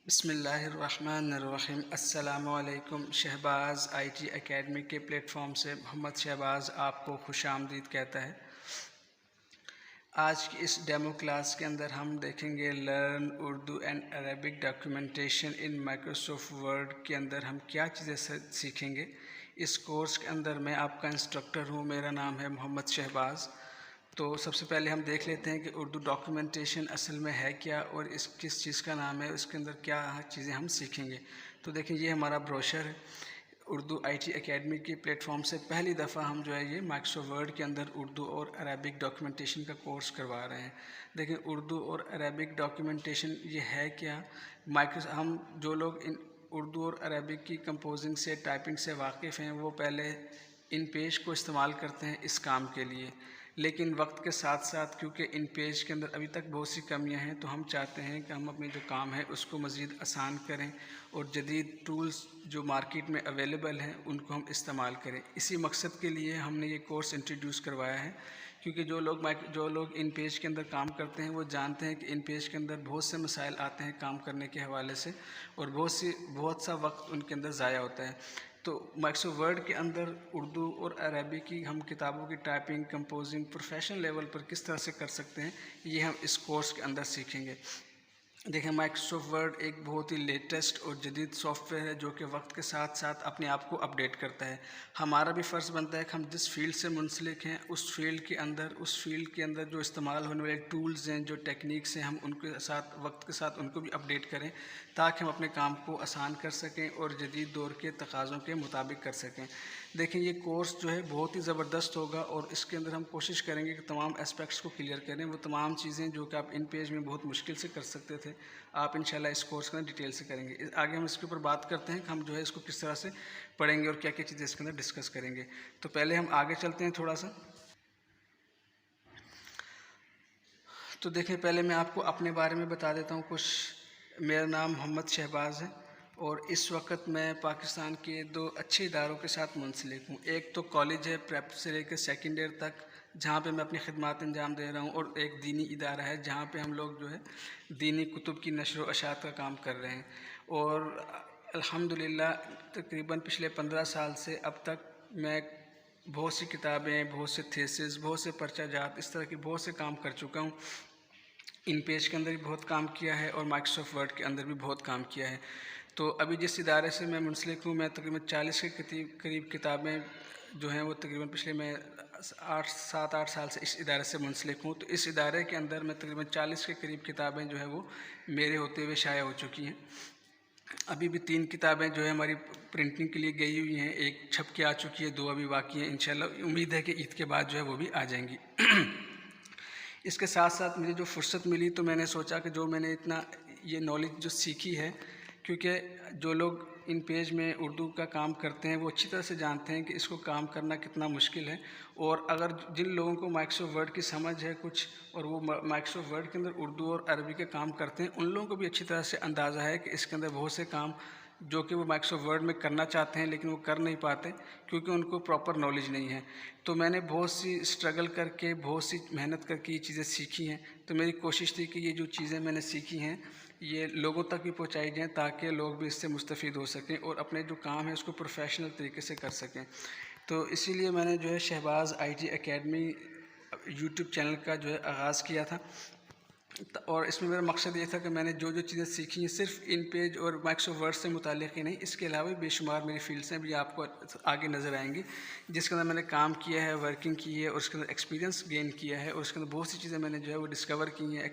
बिस्मिल्लाहिर्रहमानिर्रहीम। अस्सलामुअलैकुम। Shahbaz IT academy के प्लेटफॉर्म से मोहम्मद शहबाज़ आपको खुशामदीद कहता है। आज की इस डेमो क्लास के अंदर हम देखेंगे learn Urdu and Arabic documentation in Microsoft word के अंदर हम क्या चीज़ें सीखेंगे। इस कोर्स के अंदर मैं आपका इंस्ट्रक्टर हूँ, मेरा नाम है मोहम्मद शहबाज़। तो सबसे पहले हम देख लेते हैं कि उर्दू डॉक्यूमेंटेशन असल में है क्या और इस किस चीज़ का नाम है, उसके अंदर क्या चीज़ें हम सीखेंगे। तो देखें, ये हमारा ब्रोशर है। उर्दू आईटी एकेडमी के प्लेटफॉर्म से पहली दफ़ा हम जो है ये माइक्रोसॉफ्ट वर्ड के अंदर उर्दू और अरबिक डॉक्यूमेंटेशन का कोर्स करवा रहे हैं। देखें, उर्दू और अरबिक डॉक्यूमेंटेशन ये है क्या। हम जो लोग इन उर्दू और अरबिक की कंपोजिंग से, टाइपिंग से वाकिफ़ हैं, वो पहले इन पेज को इस्तेमाल करते हैं इस काम के लिए। लेकिन वक्त के साथ साथ क्योंकि इन पेज के अंदर अभी तक बहुत सी कमियां हैं, तो हम चाहते हैं कि हम अपने जो काम है उसको मज़ीद आसान करें और जदीद टूल्स जो मार्केट में अवेलेबल हैं उनको हम इस्तेमाल करें। इसी मकसद के लिए हमने ये कोर्स इंट्रोड्यूस करवाया है, क्योंकि जो लोग इन पेज के अंदर काम करते हैं वो जानते हैं कि इन पेज के अंदर बहुत से मसाइल आते हैं काम करने के हवाले से, और बहुत सा वक्त उनके अंदर ज़ाया होता है। तो माइक्रोसॉफ्ट वर्ड के अंदर उर्दू और अरबी की हम किताबों की टाइपिंग, कंपोजिंग प्रोफेशनल लेवल पर किस तरह से कर सकते हैं, ये हम इस कोर्स के अंदर सीखेंगे। देखें, माइक्रोसॉफ्ट वर्ड एक बहुत ही लेटेस्ट और जदीद सॉफ्टवेयर है जो कि वक्त के साथ साथ अपने आप को अपडेट करता है। हमारा भी फ़र्ज़ बनता है कि हम जिस फील्ड से मुंसलिक हैं उस फील्ड के अंदर जो इस्तेमाल होने वाले टूल्स हैं, जो टेक्निक्स हैं, हम उनके साथ वक्त के साथ उनको भी अपडेट करें, ताकि हम अपने काम को आसान कर सकें और जदीद दौर के तकाज़ों के मुताबिक कर सकें। देखें, ये कोर्स जो है बहुत ही ज़बरदस्त होगा और इसके अंदर हम कोशिश करेंगे कि तमाम एस्पेक्ट्स को क्लियर करें। वो तमाम चीज़ें जो कि आप इन पेज में बहुत मुश्किल से कर सकते थे, आप इंशाल्लाह इस कोर्स के डिटेल से करेंगे। आगे हम इसके ऊपर बात करते हैं कि हम जो है इसको किस तरह से पढ़ेंगे और क्या क्या चीज़ें इसके अंदर डिस्कस करेंगे। तो पहले हम आगे चलते हैं थोड़ा सा। तो देखें, पहले मैं आपको अपने बारे में बता देता हूँ कुछ। मेरा नाम मोहम्मद शहबाज़ है और इस वक्त मैं पाकिस्तान के दो अच्छे इदारों के साथ मुंसलिक हूँ। एक तो कॉलेज है प्रेप से लेकर सेकेंड ईयर तक, जहाँ पे मैं अपनी खिदमत अंजाम दे रहा हूँ, और एक दीनी इदारा है जहाँ पे हम लोग जो है दीनी कुतुब की नशर व अशात का काम कर रहे हैं। और अल्हम्दुलिल्लाह तकरीबन पिछले 15 साल से अब तक मैं बहुत सी किताबें, बहुत से थेसिस, बहुत से पर्चाजात, इस तरह के बहुत से काम कर चुका हूँ। इन पेज के अंदर भी बहुत काम किया है और माइक्रोसॉफ्ट वर्ड के अंदर भी बहुत काम किया है। तो अभी जिस इदारे से मैं मुंसलिक हूँ, मैं तकरीबन 40 के करीब किताबें जो हैं वो तकरीबन पिछले मैं 7-8 साल से इस इदारे से मुंसलिक हूँ। तो इस इदारे के अंदर मैं तकरीबन 40 के करीब किताबें जो है वो मेरे होते हुए शाया हो चुकी हैं। अभी भी 3 किताबें जो है हमारी प्रिंटिंग के लिए गई हुई हैं, एक छप के आ चुकी है, 2 अभी बाकी हैं। इंशाल्लाह उम्मीद है कि ईद के बाद जो है वो भी आ जाएंगी। इसके साथ साथ मुझे जो फुर्सत मिली, तो मैंने सोचा कि जो मैंने इतना ये नॉलेज जो सीखी है, क्योंकि जो लोग इन पेज में उर्दू का काम करते हैं वो अच्छी तरह से जानते हैं कि इसको काम करना कितना मुश्किल है। और अगर जिन लोगों को माइक्रोसॉफ्ट वर्ड की समझ है कुछ, और वो माइक्रोसॉफ्ट वर्ड के अंदर उर्दू और अरबी का काम करते हैं, उन लोगों को भी अच्छी तरह से अंदाज़ा है कि इसके अंदर बहुत से काम जो कि वो माइक्रोसॉफ्ट वर्ड में करना चाहते हैं लेकिन वो कर नहीं पाते, क्योंकि उनको प्रॉपर नॉलेज नहीं है। तो मैंने बहुत सी स्ट्रगल करके, बहुत सी मेहनत करके ये चीज़ें सीखी हैं। तो मेरी कोशिश थी कि ये जो चीज़ें मैंने सीखी हैं ये लोगों तक भी पहुंचाई जाएँ, ताकि लोग भी इससे मुस्तफ़ीद हो सकें और अपने जो काम है उसको प्रोफेशनल तरीके से कर सकें। तो इसीलिए मैंने जो है Shahbaz IT academy YouTube channel का जो है आगाज़ किया था। और इसमें मेरा मकसद ये था कि मैंने जो जो चीज़ें सीखी हैं सिर्फ इन पेज और माइक्रोसॉफ्ट वर्ड से मुताल्लिक़ ही नहीं, इसके अलावा भी बेशुमार मेरी फील्ड्स हैं, भी आपको आगे नज़र आएंगी, जिसके अंदर मैंने काम किया है, वर्किंग की है और उसके अंदर एक्सपीरियंस गेन किया है, और उसके अंदर बहुत सी चीज़ें मैंने जो है वो डिस्कवर की हैं,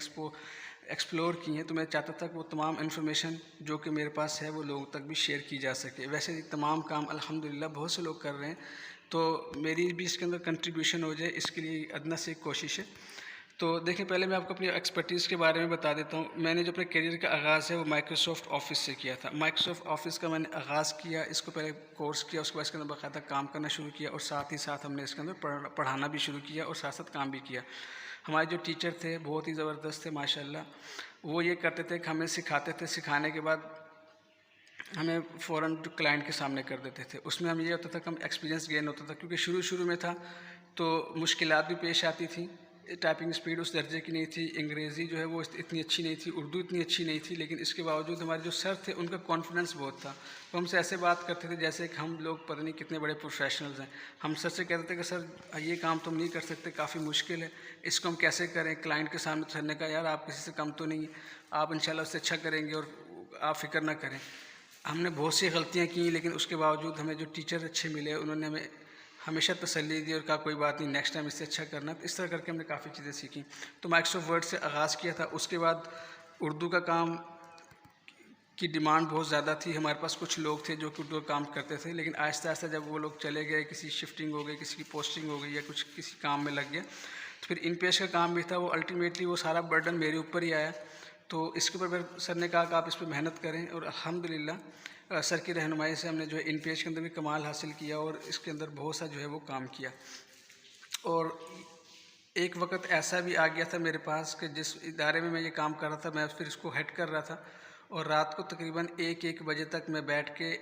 एक्सप्लोर की हैं। तो मैं चाहता था कि वो तमाम इन्फॉर्मेशन जो कि मेरे पास है वो लोगों तक भी शेयर की जा सके। वैसे तमाम काम अल्हम्दुलिल्लाह बहुत से लोग कर रहे हैं, तो मेरी भी इसके अंदर कंट्रीब्यूशन हो जाए, इसके लिए अदना से एक कोशिश है। तो देखिए, पहले मैं आपको अपनी एक्सपर्टीज़ के बारे में बता देता हूँ। मैंने जो अपने करियर का आगाज़ है वो माइक्रोसॉफ्ट ऑफिस से किया था। माइक्रोसॉफ्ट ऑफिस का मैंने आगाज़ किया, इसको पहले कोर्स किया, उसके बाद इसके अंदर बाकायदा काम करना शुरू किया, और साथ ही साथ हमने इसके अंदर पढ़ाना भी शुरू किया और साथ साथ काम भी किया। हमारे जो टीचर थे बहुत ही ज़बरदस्त थे माशाल्लाह। वो ये करते थे कि हमें सिखाते थे, सिखाने के बाद हमें फ़ौरन जो क्लाइंट के सामने कर देते थे। उसमें हम ये होता था कि हम एक्सपीरियंस गेन होता था, क्योंकि शुरू शुरू में था तो मुश्किलात भी पेश आती थी। टाइपिंग स्पीड उस दर्जे की नहीं थी, अंग्रेज़ी जो है वो इतनी अच्छी नहीं थी, उर्दू इतनी अच्छी नहीं थी, लेकिन इसके बावजूद हमारे जो सर थे उनका कॉन्फिडेंस बहुत था। वो हमसे ऐसे बात करते थे जैसे कि हम लोग पता नहीं कितने बड़े प्रोफेशनल्स हैं। हम सर से कहते थे कि सर ये काम तुम नहीं कर सकते, काफ़ी मुश्किल है, इसको हम कैसे करें क्लाइंट के सामने। सर ने कहा यार आप किसी से कम तो नहीं, आप इंशाल्लाह उससे अच्छा करेंगे और आप फ़िक्र ना करें। हमने बहुत सी गलतियाँ की, लेकिन उसके बावजूद हमें जो टीचर अच्छे मिले उन्होंने हमें हमेशा तसल्ली दी और कहा कोई बात नहीं, नेक्स्ट टाइम इससे अच्छा करना। तो इस तरह करके हमने काफ़ी चीज़ें सीखी। तो माइक्रोसॉफ्ट वर्ड से आगाज़ किया था। उसके बाद उर्दू का काम की डिमांड बहुत ज़्यादा थी। हमारे पास कुछ लोग थे जो कि उर्दू का काम करते थे, लेकिन आहिस्ता आहिस्ता जब वो लोग चले गए, किसी शिफ्टिंग हो गई, किसी की पोस्टिंग हो गई या कुछ किसी काम में लग गया, तो फिर इन पेश का काम भी था, वो अल्टीमेटली वो सारा बर्डन मेरे ऊपर ही आया। तो इसके ऊपर फिर सर ने कहा कि आप इस पर मेहनत करें, और अल्हम्दुलिल्लाह सर की रहनुमाई से हमने जो है इन पेज के अंदर भी कमाल हासिल किया और इसके अंदर बहुत सा जो है वो काम किया। और एक वक्त ऐसा भी आ गया था मेरे पास कि जिस इदारे में मैं ये काम कर रहा था, मैं फिर इसको हेड कर रहा था, और रात को तकरीबन 1-1 बजे तक मैं बैठ के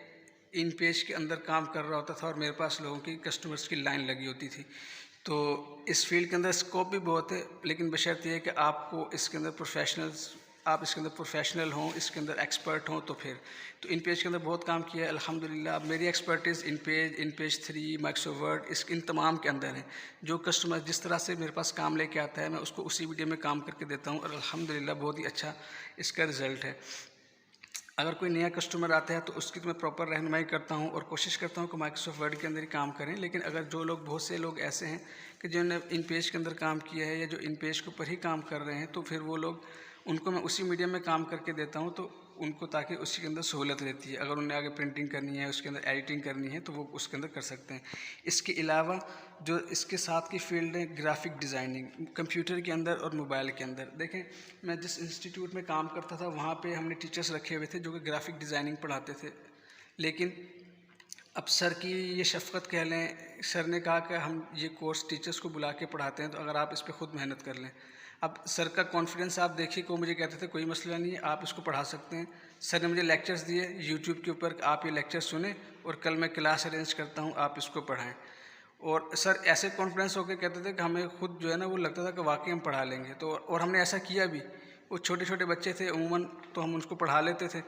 इन पेज के अंदर काम कर रहा होता था, और मेरे पास लोगों की कस्टमर्स की लाइन लगी होती थी। तो इस फील्ड के अंदर स्कोप भी बहुत है, लेकिन बशर्ते ये कि आपको इसके अंदर आप इसके अंदर प्रोफेशनल हों, इसके अंदर एक्सपर्ट हों, तो फिर तो इन पेज के अंदर बहुत काम किया है अल्हम्दुलिल्लाह। अब मेरी expertise InPage 3, Microsoft Word, इन तमाम के अंदर है। जो कस्टमर जिस तरह से मेरे पास काम लेके आता है, मैं उसको उसी वीडियो में काम करके देता हूँ, और अल्हम्दुलिल्लाह बहुत ही अच्छा इसका रिज़ल्ट है। अगर कोई नया कस्टमर आता है तो उसकी तो मैं प्रॉपर रहनुमाई करता हूँ और कोशिश करता हूँ कि माइक्रोसॉफ्ट वर्ड के अंदर ही काम करें। लेकिन अगर जो लोग, बहुत से लोग ऐसे हैं कि जिन्होंने इन पेज के अंदर काम किया है या जो इन पेज के ऊपर ही काम कर रहे हैं, तो फिर वो लोग, उनको मैं उसी मीडियम में काम करके देता हूँ, तो उनको ताकि उसी के अंदर सहूलत रहती है। अगर उन्हें आगे प्रिंटिंग करनी है, उसके अंदर एडिटिंग करनी है, तो वो उसके अंदर कर सकते हैं। इसके अलावा जो इसके साथ की फ़ील्ड है ग्राफिक डिज़ाइनिंग, कंप्यूटर के अंदर और मोबाइल के अंदर। देखें, मैं जिस इंस्टीट्यूट में काम करता था वहाँ पे हमने टीचर्स रखे हुए थे जो कि ग्राफिक डिज़ाइनिंग पढ़ाते थे, लेकिन अब सर की ये शफ़क़त कह लें, सर ने कहा कि हम ये कोर्स टीचर्स को बुला के पढ़ाते हैं, तो अगर आप इस पर ख़ुद मेहनत कर लें। अब सर का कॉन्फिडेंस आप देखिए, को मुझे कहते थे कोई मसला नहीं है, आप इसको पढ़ा सकते हैं। सर ने मुझे लेक्चर्स दिए यूट्यूब के ऊपर, आप ये लेक्चर सुने और कल मैं क्लास अरेंज करता हूँ, आप इसको पढ़ाएँ। और सर ऐसे कॉन्फिडेंस होकर कहते थे कि हमें खुद जो है ना वो लगता था कि वाकई हम पढ़ा लेंगे। तो और हमने ऐसा किया भी। वो छोटे छोटे बच्चे थे अमूमन, तो हम उनको पढ़ा लेते थे,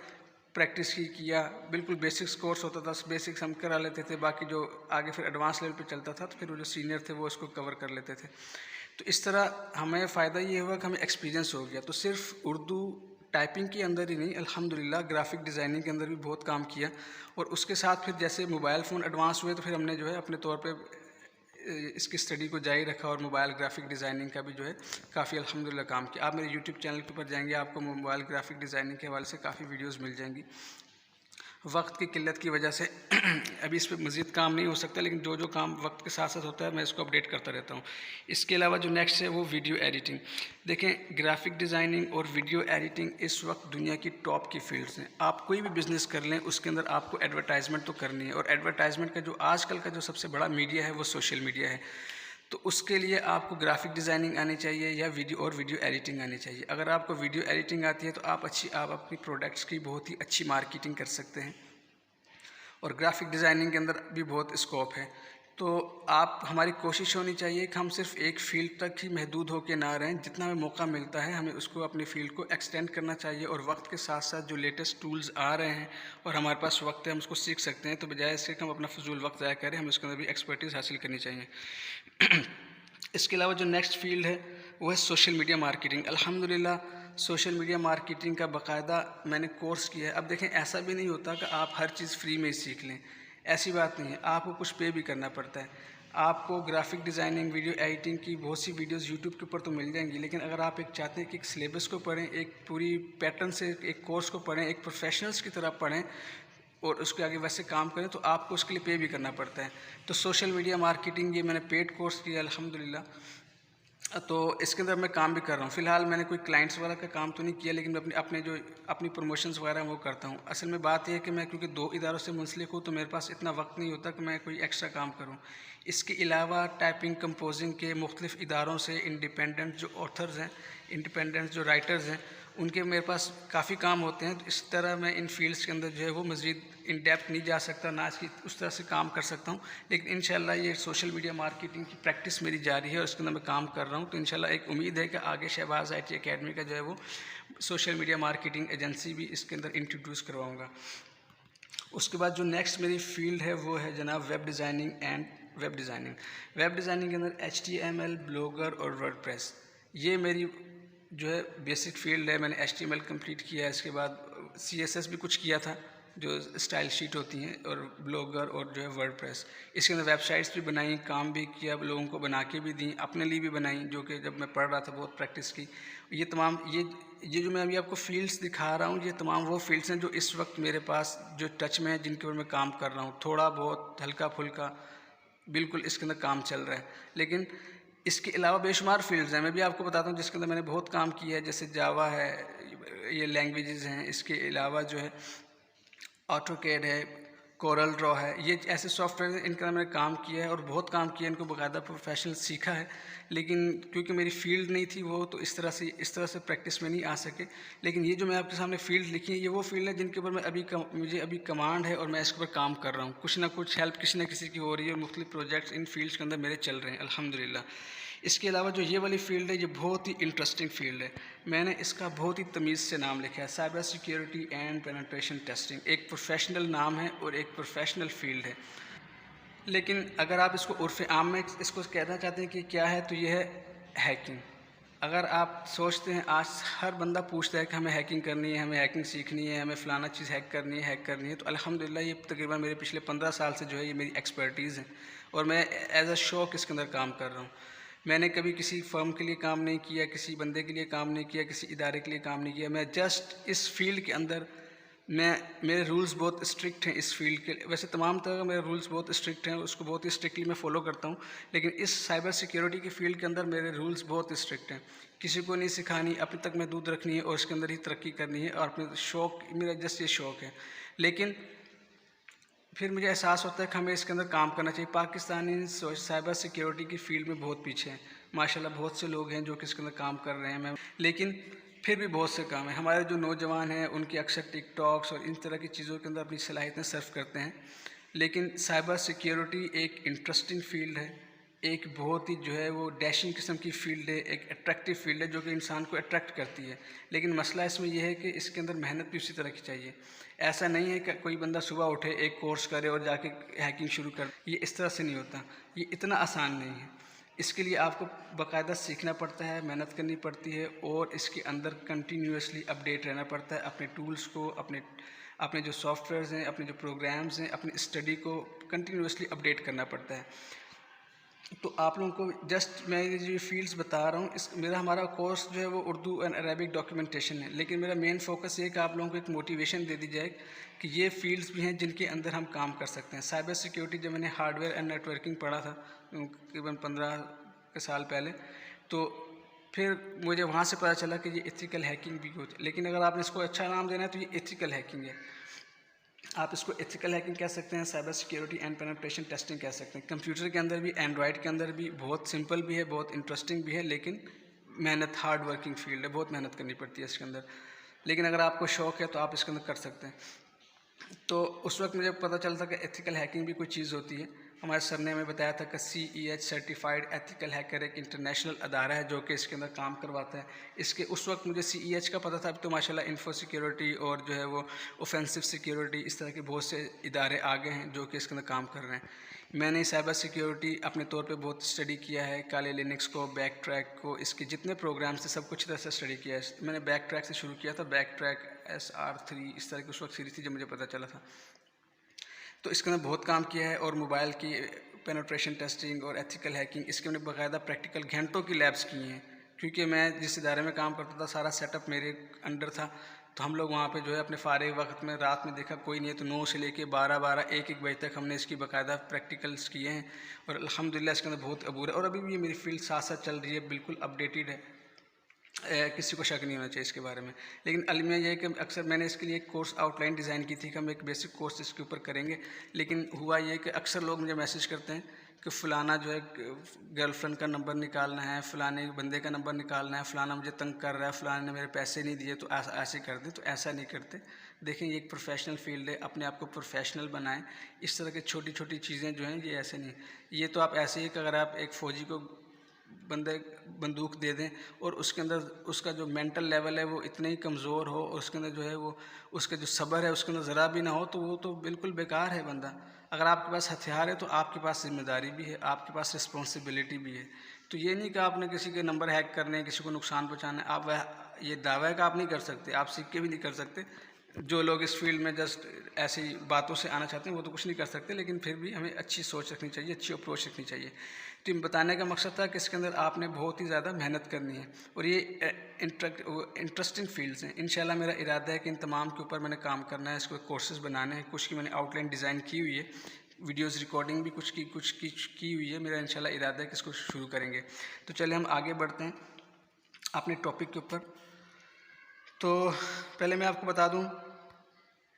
प्रैक्टिस किया, बिल्कुल बेसिक्स कोर्स होता था, बेसिक्स हम करा लेते थे, बाकी जो आगे फिर एडवांस लेवल पे चलता था तो फिर वो जो सीनियर थे वो उसको कवर कर लेते थे। तो इस तरह हमें फ़ायदा ये हुआ कि हमें एक्सपीरियंस हो गया। तो सिर्फ उर्दू टाइपिंग के अंदर ही नहीं, अल्हम्दुलिल्लाह ग्राफिक डिज़ाइनिंग के अंदर भी बहुत काम किया। और उसके साथ फिर जैसे मोबाइल फ़ोन एडवांस हुए, तो फिर हमने जो है अपने तौर पे इसकी स्टडी को जारी रखा और मोबाइल ग्राफिक डिज़ाइनिंग का भी जो है काफ़ी अल्हम्दुलिल्लाह काम किया। आप मेरे यूट्यूब चैनल के ऊपर जाएंगे, आपको मोबाइल ग्राफिक डिज़ाइनिंग के हवाले से काफ़ी वीडियोज़ मिल जाएंगी। वक्त की किल्लत की वजह से अभी इस पर मज़ीद काम नहीं हो सकता, लेकिन जो जो काम वक्त के साथ साथ होता है मैं इसको अपडेट करता रहता हूँ। इसके अलावा जो नेक्स्ट है वो वीडियो एडिटिंग। देखें, ग्राफिक डिज़ाइनिंग और वीडियो एडिटिंग इस वक्त दुनिया की टॉप की फील्ड्स हैं। आप कोई भी बिज़नेस कर लें, उसके अंदर आपको एडवर्टाइजमेंट तो करनी है, और एडवर्टाइजमेंट का जो आजकल का जो सबसे बड़ा मीडिया है वो सोशल मीडिया है। तो उसके लिए आपको ग्राफिक डिज़ाइनिंग आनी चाहिए या वीडियो एडिटिंग आनी चाहिए। अगर आपको वीडियो एडिटिंग आती है तो आप अपनी प्रोडक्ट्स की बहुत ही अच्छी मार्केटिंग कर सकते हैं, और ग्राफिक डिज़ाइनिंग के अंदर भी बहुत स्कोप है। तो हमारी कोशिश होनी चाहिए कि हम सिर्फ एक फ़ील्ड तक ही महदूद होकर ना रहें। जितना हमें मौका मिलता है हमें उसको, अपनी फ़ील्ड को एक्सटेंड करना चाहिए, और वक्त के साथ साथ जो लेटेस्ट टूल्स आ रहे हैं और हमारे पास वक्त है, हम उसको सीख सकते हैं। तो बजाय इससे कि हम अपना फजूल वक्त ज़ाया करें, हमें उसके अंदर भी एक्सपर्टीज़ हासिल करनी चाहिए। इसके अलावा जो नेक्स्ट फ़ील्ड है वो है सोशल मीडिया मार्केटिंग। अल्हम्दुलिल्लाह सोशल मीडिया मार्केटिंग का बाकायदा मैंने कोर्स किया है। अब देखें, ऐसा भी नहीं होता कि आप हर चीज़ फ्री में ही सीख लें, ऐसी बात नहीं है, आपको कुछ पे भी करना पड़ता है। आपको ग्राफिक डिज़ाइनिंग, वीडियो एडिटिंग की बहुत सी वीडियोस यूट्यूब के ऊपर तो मिल जाएंगी, लेकिन अगर आप एक चाहते हैं कि एक सिलेबस को पढ़ें, एक पूरी पैटर्न से एक कोर्स को पढ़ें, एक प्रोफेशनल्स की तरह पढ़ें और उसके आगे वैसे काम करें, तो आपको उसके लिए पे भी करना पड़ता है। तो सोशल मीडिया मार्केटिंग ये मैंने पेड कोर्स किया अल्हम्दुलिल्लाह। तो इसके अंदर मैं काम भी कर रहा हूँ। फ़िलहाल मैंने कोई क्लाइंट्स वाला का काम तो नहीं किया, लेकिन मैं अपनी प्रमोशंस वगैरह वो करता हूँ। असल में बात यह है कि मैं क्योंकि 2 इदारों से मुंसलिक हूँ, तो मेरे पास इतना वक्त नहीं होता कि मैं कोई एक्स्ट्रा काम करूँ। इसके अलावा टाइपिंग, कंपोजिंग के मुख्तलिफ़ इदारों से इंडिपेंडेंट जो ऑथर्स हैं, इंडिपेंडेंट जो राइटर्स हैं, उनके मेरे पास काफ़ी काम होते हैं। तो इस तरह मैं इन फील्ड्स के अंदर जो है वो मज़ीद इन डेप्थ नहीं जा सकता, ना इसकी उस तरह से काम कर सकता हूँ। लेकिन इंशाल्लाह ये सोशल मीडिया मार्केटिंग की प्रैक्टिस मेरी जारी है और इसके अंदर मैं काम कर रहा हूँ। तो इंशाल्लाह एक उम्मीद है कि आगे शहबाज़ IT अकेडमी का जो है वो सोशल मीडिया मार्केटिंग एजेंसी भी इसके अंदर इंट्रोड्यूस करवाऊँगा। उसके बाद जो नेक्स्ट मेरी फील्ड है वो है जनाब web designing and web designing. Web designing के अंदर HTML, ब्लॉगर और वर्डप्रेस, ये मेरी जो है बेसिक फील्ड है। मैंने HTML कंप्लीट किया है, इसके बाद CSS भी कुछ किया था जो स्टाइल शीट होती हैं, और ब्लॉगर और जो है वर्डप्रेस। इसके अंदर वेबसाइट्स भी बनाई, काम भी किया, लोगों को बना के भी दी, अपने लिए भी बनाई, जो कि जब मैं पढ़ रहा था बहुत प्रैक्टिस की। ये तमाम ये जो मैं अभी आपको फील्ड्स दिखा रहा हूँ, ये तमाम वो फील्ड्स हैं जो इस वक्त मेरे पास जो टच में है, जिनके ऊपर मैं काम कर रहा हूँ। थोड़ा बहुत हल्का फुल्का बिल्कुल इसके अंदर काम चल रहा है, लेकिन इसके अलावा बेशुमार फील्ड्स हैं। मैं भी आपको बताता हूँ जिसके अंदर मैंने बहुत काम किया है, जैसे जावा है, ये लैंग्वेजेस हैं। इसके अलावा जो है ऑटोकैड है, कोरल ड्रॉ है, ये ऐसे सॉफ्टवेयर हैं इनका मैंने काम किया है और बहुत काम किया है, इनको बाकायदा प्रोफेशनल सीखा है। लेकिन क्योंकि मेरी फील्ड नहीं थी वो, तो इस तरह से प्रैक्टिस में नहीं आ सके। लेकिन ये जो मैं आपके सामने फील्ड लिखी है, ये वो फील्ड है जिनके ऊपर मैं मुझे अभी कमांड है और मैं इसके ऊपर काम कर रहा हूँ। कुछ ना कुछ हेल्प किसी न किसी की हो रही है और मुख्तलिफ प्रोजेक्ट्स इन फील्ड्स के अंदर मेरे चल रहे हैं अल्हम्दुलिल्लाह। इसके अलावा जो ये वाली फ़ील्ड है, ये बहुत ही इंटरेस्टिंग फ़ील्ड है। मैंने इसका बहुत ही तमीज़ से नाम लिखा है, cyber security and penetration testing. एक प्रोफेशनल नाम है और एक प्रोफेशनल फ़ील्ड है। लेकिन अगर आप इसको उर्फ़ आम में इसको कहना चाहते हैं कि क्या है, तो ये है हैकिंग। अगर आप सोचते हैं, आज हर बंदा पूछता है कि हमें हैकिंग करनी है, हमें हैकिंग सीखनी है, हमें फ़लाना चीज़ हैक करनी है, तो अल्हम्दुलिल्लाह ये तकरीबन मेरे पिछले 15 साल से जो है ये मेरी एक्सपर्टीज़ है और मैं एज़ अ शौक़ इसके अंदर काम कर रहा हूँ। मैंने कभी किसी फ़र्म के लिए काम नहीं किया, किसी बंदे के लिए काम नहीं किया, किसी इदारे के लिए काम नहीं किया। मैं जस्ट इस फ़ील्ड के अंदर मेरे रूल्स बहुत स्ट्रिक्ट हैं इस फ़ील्ड के। वैसे तमाम तरह मेरे रूल्स बहुत स्ट्रिक्ट हैं, उसको बहुत ही स्ट्रिक्टली मैं फ़ॉलो करता हूँ। लेकिन इस साइबर सिक्योरिटी की फ़ील्ड के अंदर मेरे रूल्स बहुत स्ट्रिक्ट हैं। किसी को नहीं सिखानी, अपने तक में दूध रखनी है और उसके अंदर ही तरक्की करनी है, और अपने शौक़, मेरा जस्ट ये शौक़ है। लेकिन फिर मुझे एहसास होता है कि हमें इसके अंदर काम करना चाहिए। पाकिस्तानी साइबर सिक्योरिटी की फ़ील्ड में बहुत पीछे हैं। माशाल्लाह बहुत से लोग हैं जो कि इसके अंदर काम कर रहे हैं, लेकिन फिर भी बहुत से काम हैं। हमारे जो नौजवान हैं उनकी अक्सर टिकटॉक्स और इन तरह की चीज़ों के अंदर अपनी सलाहियतें सर्व करते हैं। लेकिन साइबर सिक्योरिटी एक इंटरेस्टिंग फ़ील्ड है, एक बहुत ही जो है वो डैशिंग किस्म की फ़ील्ड है, एक अट्रैक्टिव फ़ील्ड है जो कि इंसान को अट्रैक्ट करती है। लेकिन मसला इसमें यह है कि इसके अंदर मेहनत भी उसी तरह की चाहिए। ऐसा नहीं है कि कोई बंदा सुबह उठे, एक कोर्स करे और जाके हैकिंग शुरू कर, ये इस तरह से नहीं होता। ये इतना आसान नहीं है। इसके लिए आपको बाकायदा सीखना पड़ता है, मेहनत करनी पड़ती है और इसके अंदर कंटिन्यूअसली अपडेट रहना पड़ता है अपने टूल्स को, अपने जो सॉफ्टवेयर्स हैं, अपने जो प्रोग्राम्स हैं, अपनी स्टडी को कंटिन्यूअसली अपडेट करना पड़ता है। तो आप लोगों को जस्ट मैं ये जो फील्ड्स बता रहा हूँ, हमारा कोर्स जो है वो उर्दू एंड अरेबिक डॉक्यूमेंटेशन है। लेकिन मेरा मेन फोकस ये है कि आप लोगों को एक मोटिवेशन दे दी जाए कि ये फील्ड्स भी हैं जिनके अंदर हम काम कर सकते हैं। साइबर सिक्योरिटी जब मैंने हार्डवेयर एंड नेटवर्किंग पढ़ा था तकरीबन 15 साल पहले, तो फिर मुझे वहाँ से पता चला कि ये एथिकल हैकिंग भी होती है। लेकिन अगर आपने इसको अच्छा नाम देना है तो ये एथिकल हैकिंग है। आप इसको एथिकल हैकिंग कह सकते हैं, cyber security and penetration testing कह सकते हैं। कंप्यूटर के अंदर भी, एंड्रॉयड के अंदर भी बहुत सिंपल भी है, बहुत इंटरेस्टिंग भी है, लेकिन हार्ड वर्किंग फील्ड है, बहुत मेहनत करनी पड़ती है इसके अंदर। लेकिन अगर आपको शौक़ है तो आप इसके अंदर कर सकते हैं। तो उस वक्त मुझे पता चलता कि एथिकल हैकिंग भी कोई चीज़ होती है। हमारे सर ने हमें बताया था कि CEH सर्टिफाइड एथिकल हैकर एक इंटरनेशनल अदारा है जो कि इसके अंदर काम करवाता है। इसके उस वक्त मुझे CEH का पता था, अब तो माशाल्लाह इन्फो सिक्योरिटी और जो है वो ऑफेंसिव सिक्योरिटी, इस तरह के बहुत से इदारे आ गए हैं जो कि इसके अंदर काम कर रहे हैं। मैंने साइबर सिक्योरिटी अपने तौर पे बहुत स्टडी किया है, काले लिनक्स को, बैक ट्रैक को, इसके जितने प्रोग्राम्स थे सब कुछ तरह से स्टडी किया है। मैंने बैक ट्रैक से शुरू किया था, बैक ट्रैक SR3 इस तरह की उस वक्त सीरीज थी जब मुझे पता चला था। तो इसके अंदर बहुत काम किया है, और मोबाइल की पेनिट्रेशन टेस्टिंग और एथिकल हैकिंग, इसके मैंने बाकायदा प्रैक्टिकल घंटों की लैब्स की हैं। क्योंकि मैं जिस इदारे में काम करता था सारा सेटअप मेरे अंडर था, तो हम लोग वहाँ पे जो है अपने फ़ारिग वक्त में रात में देखा कोई नहीं है तो 9 से लेके 12 1 बजे तक हमने इसकी बाकायदा प्रैक्टिकल्स किए हैं, और अल्हम्दुलिल्लाह इसके अंदर बहुत अबूर है। और अभी भी ये मेरी फील्ड साथ साथ चल रही है, बिल्कुल अपडेटेड है, किसी को शक नहीं होना चाहिए इसके बारे में। लेकिन अलमिया यह है कि अक्सर मैंने इसके लिए एक कोर्स आउटलाइन डिज़ाइन की थी कि हम एक बेसिक कोर्स इसके ऊपर करेंगे। लेकिन हुआ ये कि अक्सर लोग मुझे मैसेज करते हैं कि फ़लाना जो है गर्लफ्रेंड का नंबर निकालना है, फ़लाने बंदे का नंबर निकालना है, फ़लाना मुझे तंग कर रहा है, फ़लाने ने मेरे पैसे नहीं दिए तो ऐसे कर दें, तो ऐसा नहीं करते। देखें ये एक प्रोफेशनल फील्ड है, अपने आप को प्रोफेशनल बनाएं। इस तरह की छोटी छोटी चीज़ें जो हैं ये ऐसे नहीं, ये तो आप ऐसे ही कि अगर आप एक फ़ौजी को बंदूक दे दें और उसके अंदर उसका जो मेंटल लेवल है वो इतने ही कमज़ोर हो और उसके अंदर जो है वो उसका जो सब्र है उसके अंदर ज़रा भी ना हो, तो वो तो बिल्कुल बेकार है बंदा। अगर आपके पास हथियार है तो आपके पास ज़िम्मेदारी भी है, आपके पास रिस्पॉन्सिबिलिटी भी है। तो ये नहीं कि आपने किसी के नंबर हैक करने, किसी को नुकसान पहुँचाना है, आप ये दावा है कि आप नहीं कर सकते, आप सीख के भी नहीं कर सकते। जो लोग इस फील्ड में जस्ट ऐसी बातों से आना चाहते हैं वो तो कुछ नहीं कर सकते, लेकिन फिर भी हमें अच्छी सोच रखनी चाहिए, अच्छी अप्रोच रखनी चाहिए। तो बताने का मकसद था कि इसके अंदर आपने बहुत ही ज़्यादा मेहनत करनी है और ये इंटरेस्टिंग फील्ड्स हैं। इंशाल्लाह मेरा इरादा है कि इन तमाम के ऊपर मैंने काम करना है, इसको कोर्सेज़ बनाने हैं, कुछ की मैंने आउटलाइन डिज़ाइन की हुई है, वीडियोज़ रिकॉर्डिंग भी कुछ की हुई है। मेरा इंशाल्लाह इरादा है कि इसको शुरू करेंगे। तो चलिए हम आगे बढ़ते हैं अपने टॉपिक के ऊपर। तो पहले मैं आपको बता दूं,